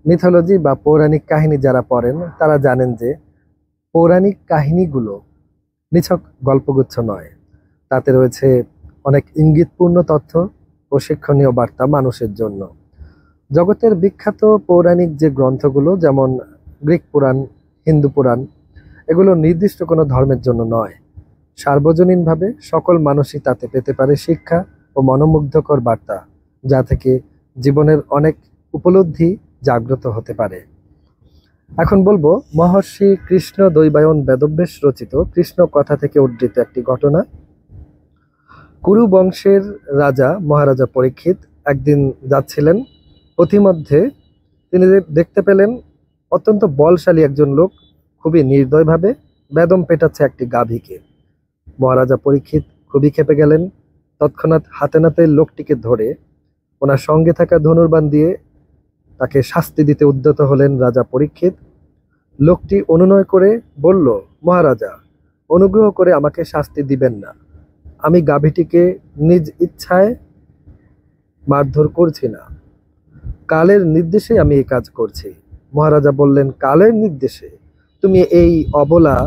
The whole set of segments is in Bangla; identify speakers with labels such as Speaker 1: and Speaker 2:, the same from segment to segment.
Speaker 1: মিথোলজি বা পৌরাণিক কাহিনী যারা পড়েন তারা জানেন যে পৌরাণিক কাহিনীগুলো নিছক গল্পগুচ্ছ নয়, তাতে রয়েছে অনেক ইঙ্গিতপূর্ণ তথ্য ও শিক্ষণীয় বার্তা মানুষের জন্য। জগতের বিখ্যাত পৌরাণিক যে গ্রন্থগুলো, যেমন গ্রিক পুরাণ, হিন্দু পুরাণ, এগুলো নির্দিষ্ট কোনো ধর্মের জন্য নয়, সার্বজনীনভাবে সকল মানুষই তাতে পেতে পারে শিক্ষা ও মনোমুগ্ধকর বার্তা, যা থেকে জীবনের অনেক উপলব্ধি জাগ্রত হতে পারে। এখন বলবো মহর্ষি কৃষ্ণ দ্বৈপায়ন বেদব্যাস রচিত কৃষ্ণ কথা থেকে উদ্ধৃত একটি ঘটনা। কুরু বংশের রাজা মহারাজা পরীক্ষিত একদিন যাচ্ছিলেন, পথিমধ্যে তিনি দেখতে পেলেন অত্যন্ত বলশালী একজন লোক খুবই নির্দয়ভাবে বেদম পেটাচ্ছে একটি গাভীকে। মহারাজা পরীক্ষিত খুবই ক্ষেপে গেলেন। তৎক্ষণাৎ হাতে নাতে লোকটিকে ধরে ওনার সঙ্গে থাকা ধনুর্বাণ দিয়ে তাকে শাস্তি দিতে উদ্যত হলেন রাজা পরীক্ষিত। লোকটি অনুনয় করে বলল, মহারাজা, অনুগ্রহ করে আমাকে শাস্তি দিবেন না, আমি গাভীটিকে নিজ ইচ্ছায় মারধর করছি না, কালের নির্দেশে আমি এই কাজ করছি। মহারাজা বললেন, কালের নির্দেশে? তুমি এই অবলা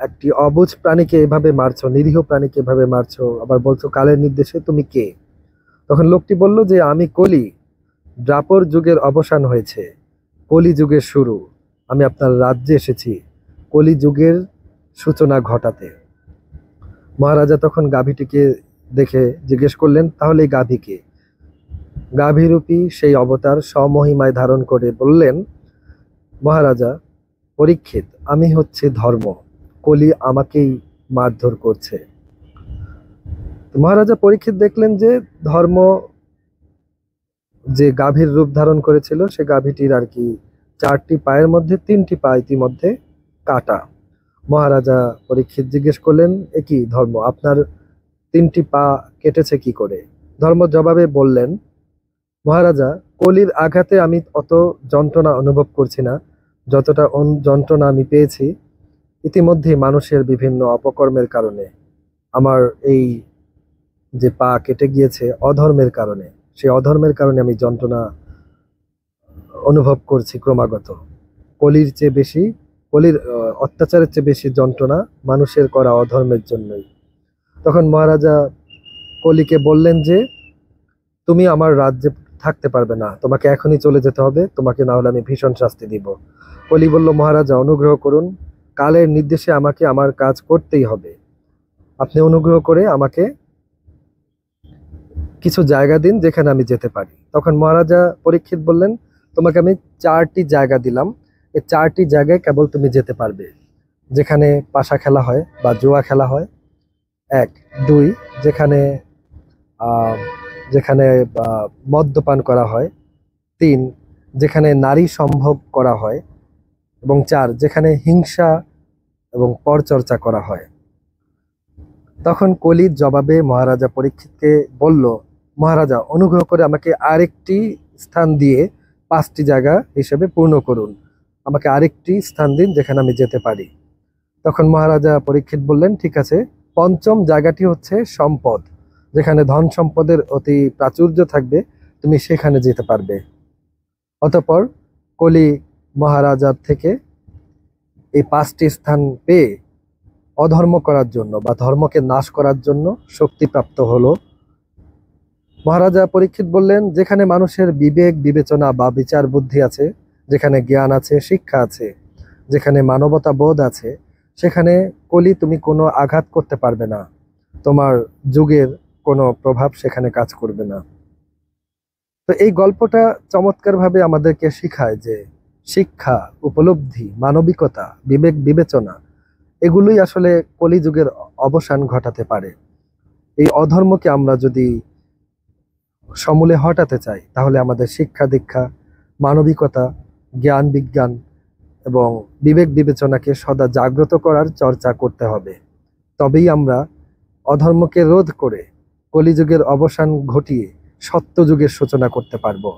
Speaker 1: একটি অবুঝ প্রাণীকে এভাবে মারছো, নিরীহ প্রাণীকে এভাবে মারছো, আবার বলছো কালের নির্দেশে? তুমি কে? তখন লোকটি বলল যে আমি কলি, দ্বাপর যুগের অবসান হয়েছে, কলি যুগের শুরু, আমি আপনার রাজ্যে এসেছি কলি যুগের সূচনা ঘটাতে। মহারাজা তখন গাভীটিকে দেখে জিজ্ঞেস করলেন, তাহলে এই গাভীকে? গাভীরূপী সেই অবতার স্বমহিমায় ধারণ করে বললেন, মহারাজা পরীক্ষিত, আমি হচ্ছে ধর্ম, কলি আমাকেই মারধর করছে। মহারাজা পরীক্ষিত দেখলেন যে ধর্ম যে গাভীর রূপ ধারণ করেছিল, সে গাভীটির আর কি 4টি পায়ের মধ্যে 3টি পা ইতিমধ্যে কাটা। মহারাজা পরীক্ষিত জিজ্ঞেস করলেন, এ কি ধর্ম, আপনার 3টি পা কেটেছে কি করে? ধর্ম জবাবে বললেন, মহারাজা, কলির আঘাতে আমি অত যন্ত্রণা অনুভব করছি না, যতটা যন্ত্রণা আমি পেয়েছি ইতিমধ্যে মানুষের বিভিন্ন অপকর্মের কারণে। আমার এই যে পা কেটে গিয়েছে অধর্মের কারণে, সেই অধর্মের কারণে আমি যন্ত্রণা অনুভব করছি ক্রমাগত। কলির চেয়ে বেশি, কলির অত্যাচারের চেয়ে বেশি যন্ত্রণা মানুষের করা অধর্মের জন্যই। তখন মহারাজা কলিকে বললেন যে তুমি আমার রাজ্যে থাকতে পারবে না, তোমাকে এখনই চলে যেতে হবে, তোমাকে না হলে আমি ভীষণ শাস্তি দিব। কলি বলল, মহারাজা অনুগ্রহ করুন, কালের নির্দেশে আমাকে আমার কাজ করতেই হবে, আপনি অনুগ্রহ করে আমাকে কিছু জায়গা দিন যেখানে আমি যেতে পারি। তখন মহারাজা পরীক্ষিত বললেন, তোমাকে আমি 4টি জায়গা দিলাম, এই 4টি জায়গায় কেবল তুমি যেতে পারবে, যেখানে পাশা খেলা হয় বা জুয়া খেলা হয়, 1, 2 যেখানে আহ, যেখানে মদ্যপান করা হয়, 3 যেখানে নারী সম্ভোগ করা হয়, এবং 4 যেখানে হিংসা এবং পরচর্চা করা হয়। তখন কলির জবাবে মহারাজা পরীক্ষিতকে বলল, মহারাজা অনুগ্রহ করে আমাকে আরেকটি স্থান দিয়ে 5টি জায়গা হিসেবে পূর্ণ করুন, আমাকে আরেকটি স্থান দিন যেখানে আমি যেতে পারি। তখন মহারাজা পরীক্ষিত বললেন, ঠিক আছে, 5ম জায়গাটি হচ্ছে সম্পদ, যেখানে ধন সম্পদের অতি প্রাচুর্য থাকবে, তুমি সেখানে যেতে পারবে। অতঃপর কলি মহারাজার থেকে এই 5টি স্থান পেয়ে অধর্ম করার জন্য বা ধর্মকে নাশ করার জন্য শক্তিপ্রাপ্ত হলো। মহারাজা পরীক্ষিত বললেন, যেখানে মানুষের বিবেক বিবেচনা বা বিচার বুদ্ধি আছে, যেখানে জ্ঞান আছে, শিক্ষা আছে, যেখানে মানবতা বোধ আছে, সেখানে কলি তুমি কোনো আঘাত করতে পারবে না, তোমার যুগের কোনো প্রভাব সেখানে কাজ করবে না। তো এই গল্পটা চমৎকারভাবে আমাদেরকে শিখায় যে শিক্ষা, উপলব্ধি, মানবিকতা, বিবেক বিবেচনা এগুলোই আসলে কলিযুগের অবসান ঘটাতে পারে। এই অধর্মকে আমরা যদি সমূলে হটাতে চাই, তাহলে আমাদের শিক্ষা দীক্ষা, মানবিকতা, জ্ঞান বিজ্ঞান এবং বিবেক বিবেচনাকে সদা জাগ্রত করার চর্চা করতে হবে। তবেই আমরা অধর্মকে রোধ করে কলিযুগের অবসান ঘটিয়ে সত্যযুগের সূচনা করতে পারবো।